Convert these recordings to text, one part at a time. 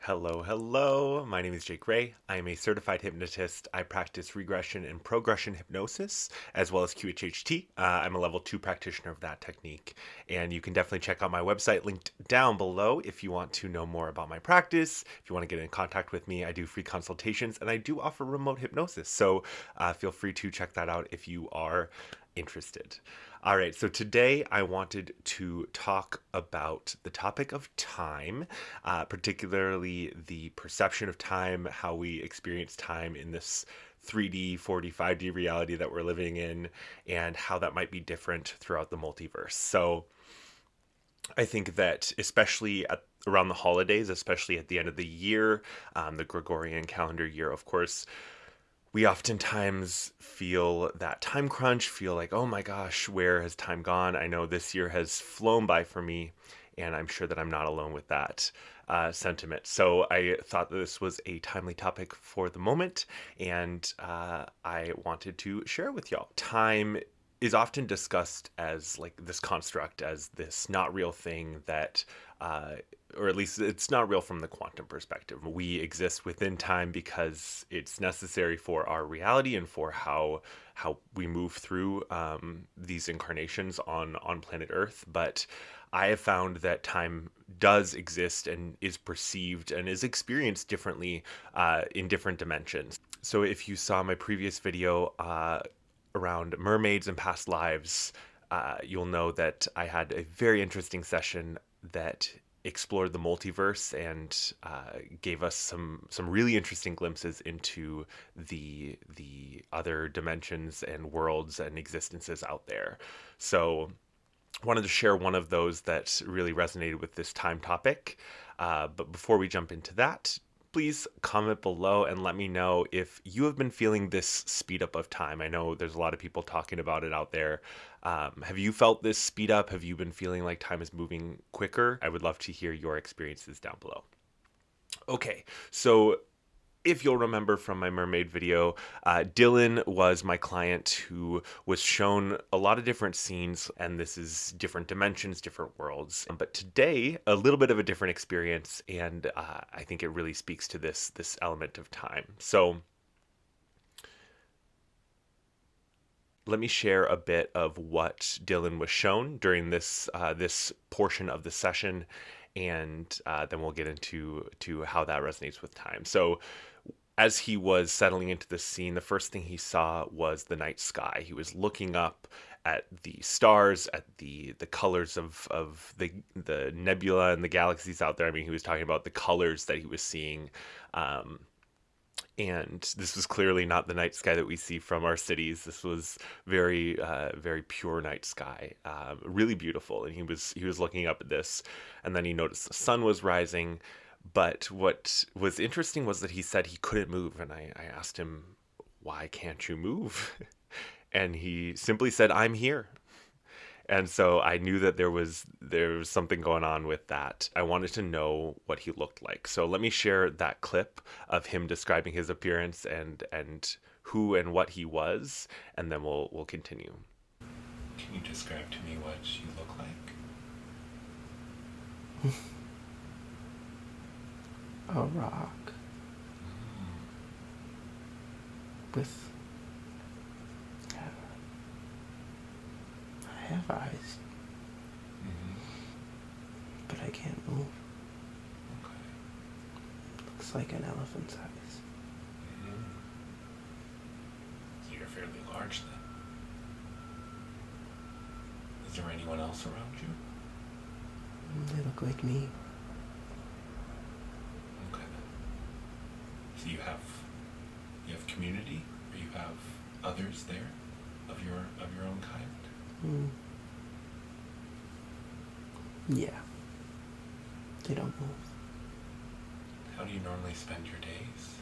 Hello, hello. My name is Jake Ray. I am a certified hypnotist. I practice regression and progression hypnosis as well as qhht. I'm a level 2 practitioner of that technique. And you can definitely check out my website linked down below if you want to know more about my practice. If you want to get in contact with me, I do free consultations and I do offer remote hypnosis. So feel free to check that out if you are interested. All right, so today I wanted to talk about the topic of time, particularly the perception of time, how we experience time in this 3D, 4D, 5D reality that we're living in, and how that might be different throughout the multiverse. So I think that especially around the holidays, especially at the end of the year, the Gregorian calendar year, of course, we oftentimes feel that time crunch, feel like, oh my gosh, where has time gone? I know this year has flown by for me, and I'm sure that I'm not alone with that sentiment. So I thought this was a timely topic for the moment, and I wanted to share it with y'all. Time is often discussed as like this construct, as this not real thing that or at least it's not real from the quantum perspective. We exist within time because it's necessary for our reality and for how we move through these incarnations on planet Earth. But I have found that time does exist and is perceived and is experienced differently in different dimensions. So if you saw my previous video around mermaids and past lives, you'll know that I had a very interesting session that explored the multiverse and gave us some really interesting glimpses into the other dimensions and worlds and existences out there. So I wanted to share one of those that really resonated with this time topic. But before we jump into that, please comment below and let me know if you have been feeling this speed up of time. I know there's a lot of people talking about it out there. Have you felt this speed up? Have you been feeling like time is moving quicker? I would love to hear your experiences down below. Okay, so if you'll remember from my mermaid video, Dylan was my client who was shown a lot of different scenes, and this is different dimensions, different worlds. But today, a little bit of a different experience, and I think it really speaks to this element of time. So let me share a bit of what Dylan was shown during this portion of the session, and then we'll get into how that resonates with time. So as he was settling into the scene, the first thing he saw was the night sky. He was looking up at the stars, at the colors of the nebula and the galaxies out there. I mean, he was talking about the colors that he was seeing. And this was clearly not the night sky that we see from our cities. This was very, very pure night sky, really beautiful. And he was looking up at this, and then he noticed the sun was rising. But what was interesting was that he said he couldn't move, and I asked him, "Why can't you move?" And he simply said, "I'm here." And so I knew that there was something going on with that. I wanted to know what he looked like. So let me share that clip of him describing his appearance and who and what he was, and then we'll continue. Can you describe to me what you look like? A rock with I have eyes, but I can't move. Okay. Looks like an elephant's eyes. So you're fairly large then. Is there anyone else around you? They look like me. Okay. So you have community, or you have others there of your own kind? Yeah. They don't move. How do you normally spend your days?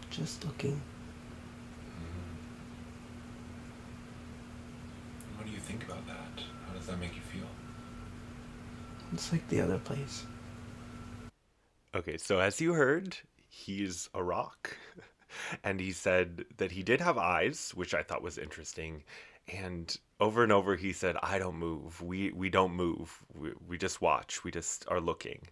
Just looking. And what do you think about that? How does that make you feel? It's like the other place. Okay, so as you heard, he's a rock. And he said that he did have eyes, which I thought was interesting. And over he said, "I don't move. We don't move. We just watch. We just are looking."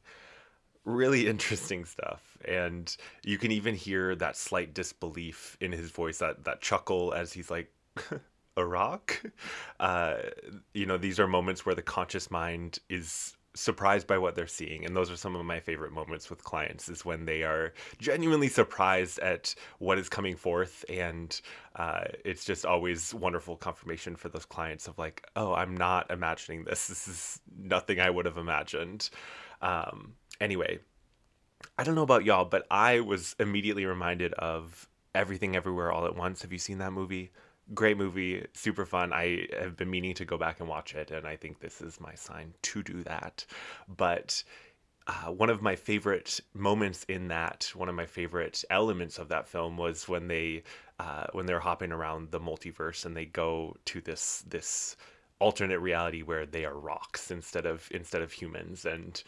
really interesting stuff. And you can even hear that slight disbelief in his voice, that chuckle as he's like, a rock. Uh, these are moments where the conscious mind is surprised by what they're seeing, and those are some of my favorite moments with clients, is when they are genuinely surprised at what is coming forth. And it's just always wonderful confirmation for those clients of like, oh, I'm not imagining this is nothing I would have imagined. Anyway, I don't know about y'all, but I was immediately reminded of Everything Everywhere All at Once. Have you seen that movie? Great movie, super fun. I have been meaning to go back and watch it, and I think this is my sign to do that. But one of my favorite moments in that, one of my favorite elements of that film was when they're hopping around the multiverse and they go to this alternate reality where they are rocks instead of humans. And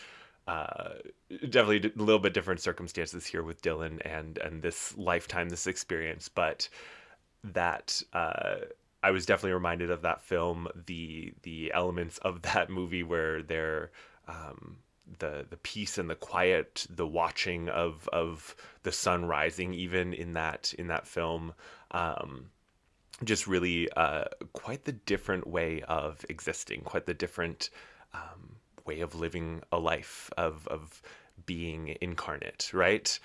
uh, definitely a little bit different circumstances here with Dylan and this lifetime, this experience, but that I was definitely reminded of that film, the elements of that movie where they're the peace and the quiet, the watching of the sun rising, even in that film. Um, just really quite the different way of existing, quite the different way of living a life of being incarnate, right?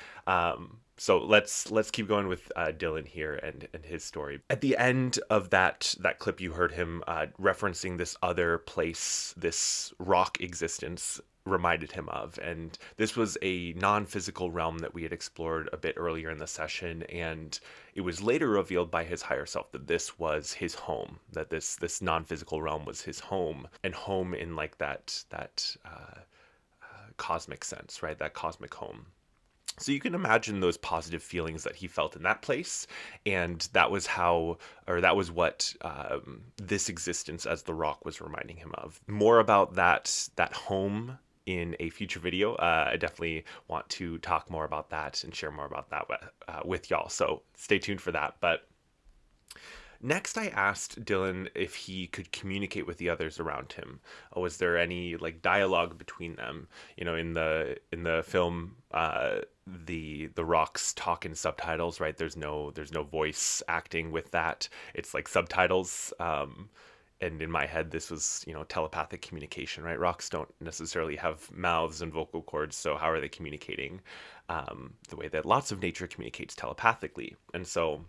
So let's keep going with Dylan here and his story. At the end of that clip, you heard him referencing this other place, this rock existence reminded him of. And this was a non-physical realm that we had explored a bit earlier in the session, and it was later revealed by his higher self that this was his home, that this non-physical realm was his home, and home in like that cosmic sense, right? That cosmic home. So you can imagine those positive feelings that he felt in that place, and that was what this existence as the rock was reminding him of. More about that home in a future video. I definitely want to talk more about that and share more about that with y'all. So stay tuned for that. But next, I asked Dylan if he could communicate with the others around him. Was there any like dialogue between them? In the film, the rocks talk in subtitles, right? There's no voice acting with that. It's like subtitles. And in my head, this was telepathic communication, right? Rocks don't necessarily have mouths and vocal cords, so how are they communicating? The way that lots of nature communicates telepathically, and so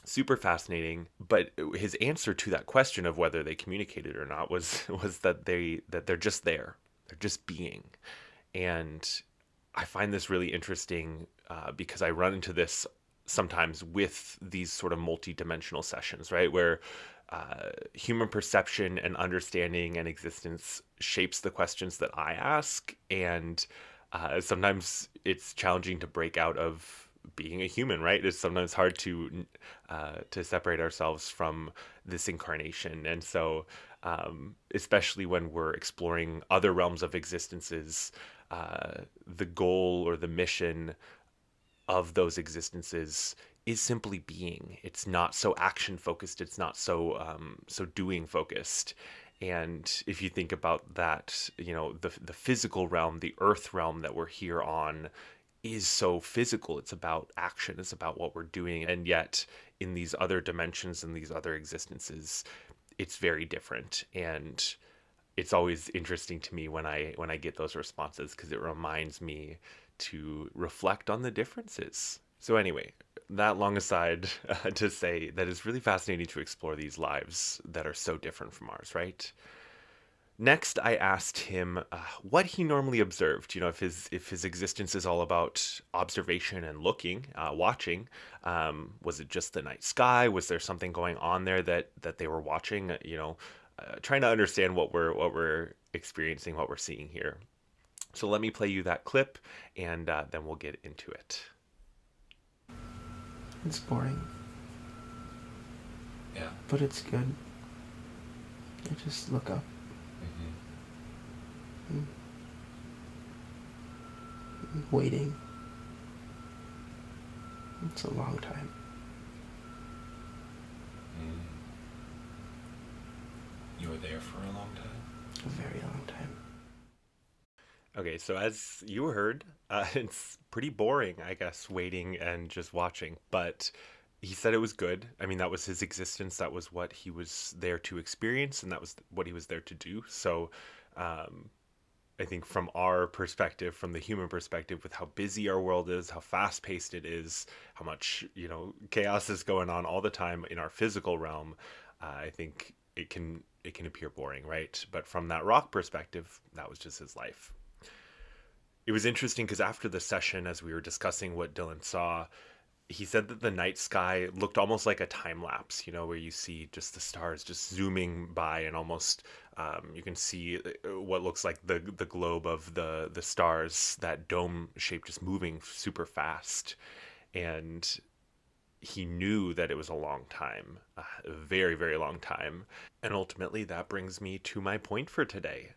super fascinating. But his answer to that question of whether they communicated or not was that they're just there, they're just being. And I find this really interesting because I run into this sometimes with these sort of multi-dimensional sessions, right, where human perception and understanding and existence shapes the questions that I ask, and sometimes it's challenging to break out of being a human, right? It's sometimes hard to separate ourselves from this incarnation, and so especially when we're exploring other realms of existences, the goal or the mission of those existences is simply being. It's not so action focused. It's not so doing focused. And if you think about that, the physical realm, the earth realm that we're here on, is so physical. It's about action. It's about what we're doing. And yet, in these other dimensions and these other existences, it's very different. And it's always interesting to me when I get those responses, because it reminds me to reflect on the differences. So anyway, that long aside to say that it's really fascinating to explore these lives that are so different from ours, right? Next, I asked him what he normally observed. If his existence is all about observation and looking, watching. Was it just the night sky? Was there something going on there that they were watching? Trying to understand what we're experiencing, what we're seeing here. So let me play you that clip, and then we'll get into it. It's boring, Yeah. but it's good. I just look up. Mm-hmm. Waiting. It's a long time. You were there for a long time? A very long time. Okay, so as you heard, it's pretty boring, I guess, waiting and just watching. But he said it was good. I mean, that was his existence. That was what he was there to experience, and that was what he was there to do. So, um, I think from our perspective, from the human perspective, with how busy our world is, how fast paced it is, how much chaos is going on all the time in our physical realm, I think it can appear boring, right? But from that rock perspective, that was just his life. It was interesting because after the session, as we were discussing what Dylan saw, he said that the night sky looked almost like a time lapse, where you see just the stars just zooming by, and almost you can see what looks like the globe of the stars, that dome shape just moving super fast. And he knew that it was a long time, a very, very long time. And ultimately, that brings me to my point for today.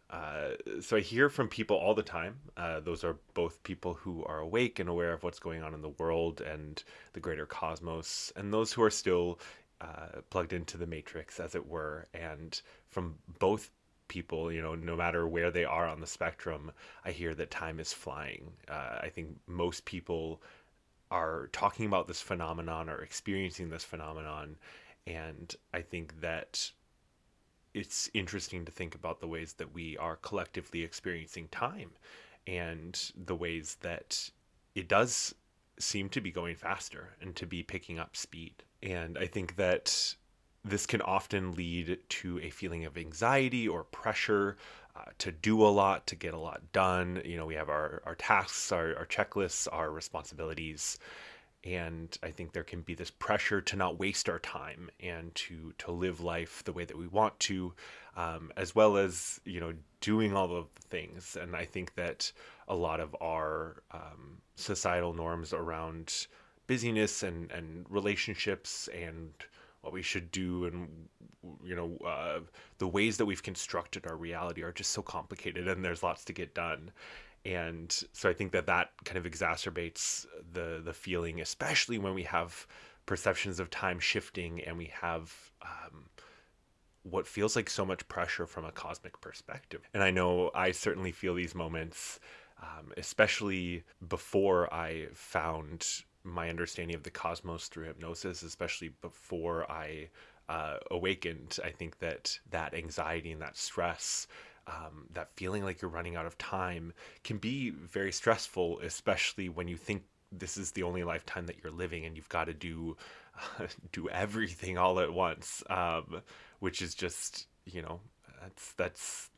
So I hear from people all the time. Those are both people who are awake and aware of what's going on in the world and the greater cosmos, and those who are still plugged into the matrix, as it were. And from both people, no matter where they are on the spectrum, I hear that time is flying. I think most people are talking about this phenomenon or experiencing this phenomenon. And I think that it's interesting to think about the ways that we are collectively experiencing time and the ways that it does seem to be going faster and to be picking up speed. And I think that this can often lead to a feeling of anxiety or pressure to do a lot, to get a lot done. We have our tasks, our checklists, our responsibilities. And I think there can be this pressure to not waste our time and to live life the way that we want to, as well as doing all of the things. And I think that a lot of our societal norms around busyness and relationships and what we should do, and the ways that we've constructed our reality are just so complicated, and there's lots to get done. And so I think that kind of exacerbates the feeling, especially when we have perceptions of time shifting, and we have what feels like so much pressure from a cosmic perspective. And I know I certainly feel these moments, especially before I found my understanding of the cosmos through hypnosis, especially before I awakened. I think that anxiety and that stress, that feeling like you're running out of time, can be very stressful, especially when you think this is the only lifetime that you're living and you've got to do everything all at once, which is just that's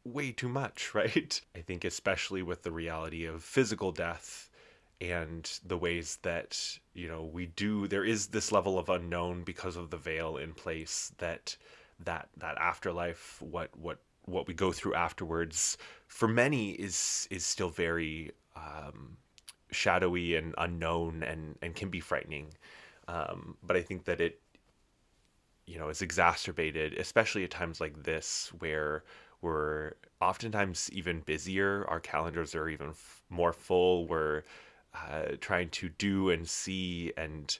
way too much, right? I think especially with the reality of physical death and the ways that we do, there is this level of unknown because of the veil in place, that afterlife, what we go through afterwards, for many is still very shadowy and unknown, and can be frightening. But I think that it is exacerbated, especially at times like this, where we're oftentimes even busier. Our calendars are even more full. We're trying to do and see and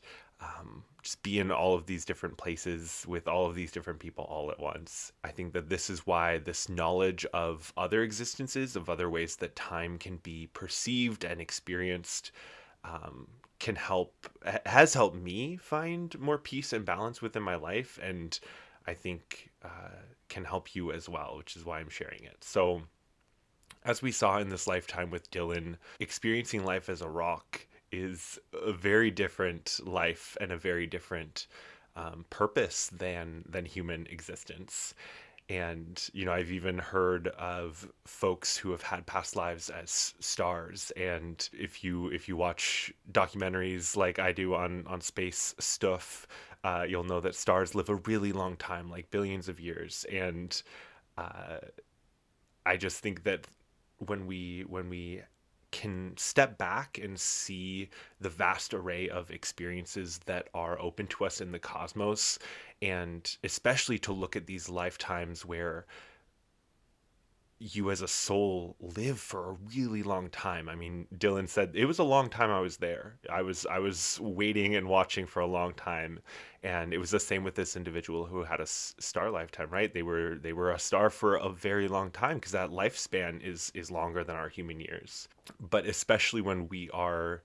just be in all of these different places with all of these different people all at once. I think that this is why this knowledge of other existences, of other ways that time can be perceived and experienced, um, has helped me find more peace and balance within my life. And I think can help you as well, which is why I'm sharing it. So, as we saw in this lifetime with Dylan, experiencing life as a rock is a very different life and a very different purpose than human existence. And I've even heard of folks who have had past lives as stars. And if you watch documentaries like I do on space stuff, you'll know that stars live a really long time, like billions of years. And uh, I just think that when we can step back and see the vast array of experiences that are open to us in the cosmos, and especially to look at these lifetimes where you as a soul live for a really long time. I mean, Dylan said it was a long time I was there. I was waiting and watching for a long time, and it was the same with this individual who had a star lifetime. Right? They were a star for a very long time because that lifespan is longer than our human years. But especially when we are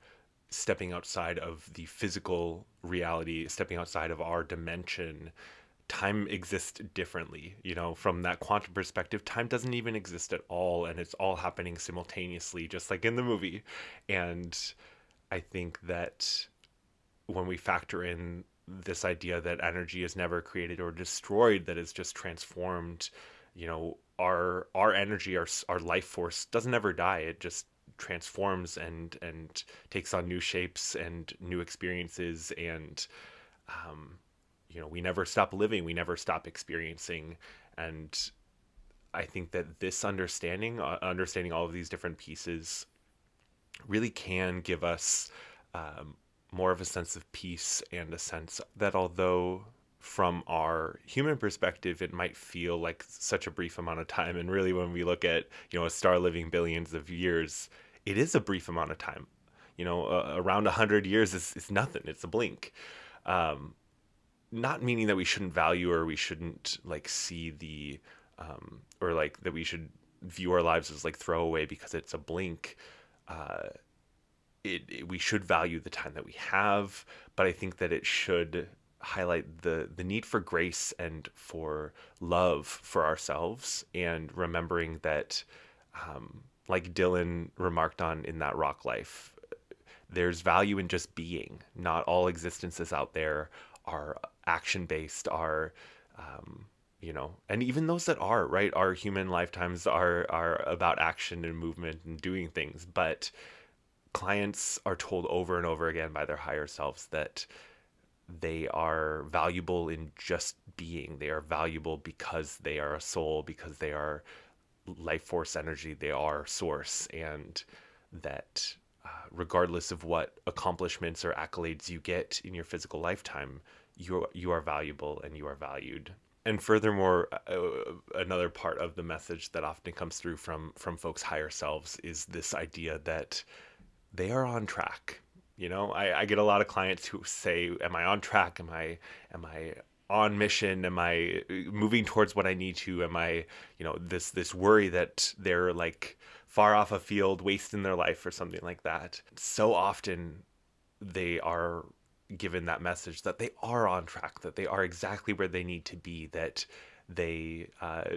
stepping outside of the physical reality, stepping outside of our dimension, time exists differently. From that quantum perspective, time doesn't even exist at all, and it's all happening simultaneously, just like in the movie. And I think that when we factor in this idea that energy is never created or destroyed, that is just transformed, our energy, our life force doesn't ever die. It just transforms and takes on new shapes and new experiences, and we never stop living, we never stop experiencing. And I think that this understanding all of these different pieces really can give us more of a sense of peace, and a sense that although from our human perspective it might feel like such a brief amount of time, and really when we look at a star living billions of years, it is a brief amount of time. Around 100 years is nothing, it's a blink. um, Not meaning that we shouldn't value, or we shouldn't like see the or like that we should view our lives as like throwaway because it's a blink. uh, we should value the time that we have, but I think that it should highlight the need for grace and for love for ourselves, and remembering that, like Dylan remarked on in that rock life, there's value in just being. Not all existences out there are action based, are and even those that are, right, our human lifetimes are about action and movement and doing things. But clients are told over and over again by their higher selves that they are valuable in just being. They are valuable because they are a soul, because they are life force energy, they are source. And that regardless of what accomplishments or accolades you get in your physical lifetime, you are valuable and you are valued. And furthermore, another part of the message that often comes through from folks' higher selves is this idea that they are on track. I get a lot of clients who say, "Am I on track? Am I on mission? Am I moving towards what I need to? Am I, this worry that they're like far off a field, wasting their life or something like that." So often they are given that message that they are on track, that they are exactly where they need to be, that they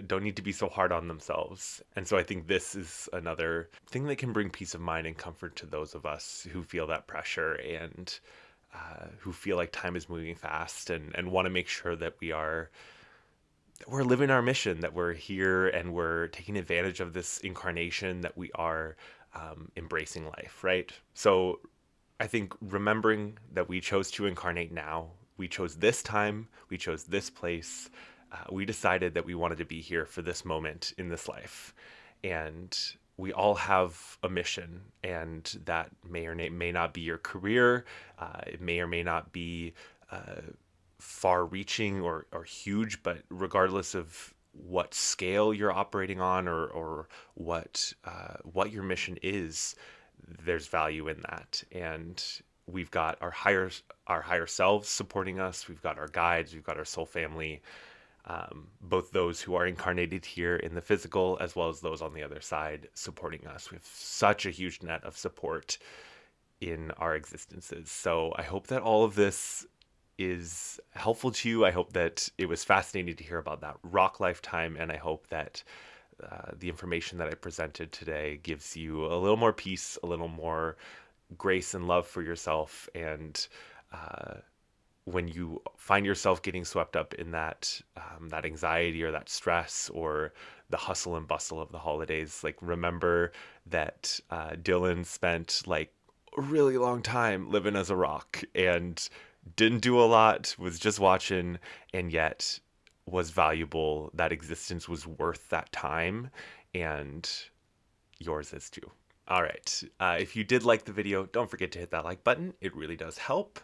don't need to be so hard on themselves. And so I think this is another thing that can bring peace of mind and comfort to those of us who feel that pressure, and who feel like time is moving fast, and want to make sure that we're living our mission, that we're here and we're taking advantage of this incarnation, that we are embracing life, right? So I think remembering that we chose to incarnate now, we chose this time, we chose this place, we decided that we wanted to be here for this moment in this life. And we all have a mission, and that may or may not be your career. It may or may not be far reaching or huge, but regardless of what scale you're operating on, or what your mission is, there's value in that. And we've got our higher selves supporting us. We've got our guides. We've got our soul family, both those who are incarnated here in the physical, as well as those on the other side supporting us. We have such a huge net of support in our existences. So I hope that all of this is helpful to you. I hope that it was fascinating to hear about that rock lifetime, and I hope that the information that I presented today gives you a little more peace, a little more grace and love for yourself. And when you find yourself getting swept up in that anxiety or that stress or the hustle and bustle of the holidays, like remember that Dylan spent like a really long time living as a rock and didn't do a lot, was just watching, and yet was valuable. That existence was worth that time, and yours is too. All right. If you did like the video, don't forget to hit that like button. It really does help.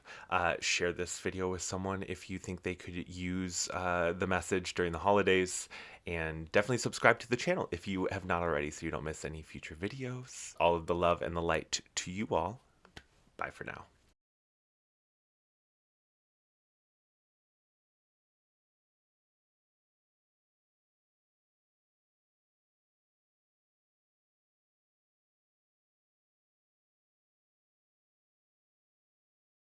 Share this video with someone if you think they could use the message during the holidays. And definitely subscribe to the channel if you have not already so you don't miss any future videos. All of the love and the light to you all. Bye for now.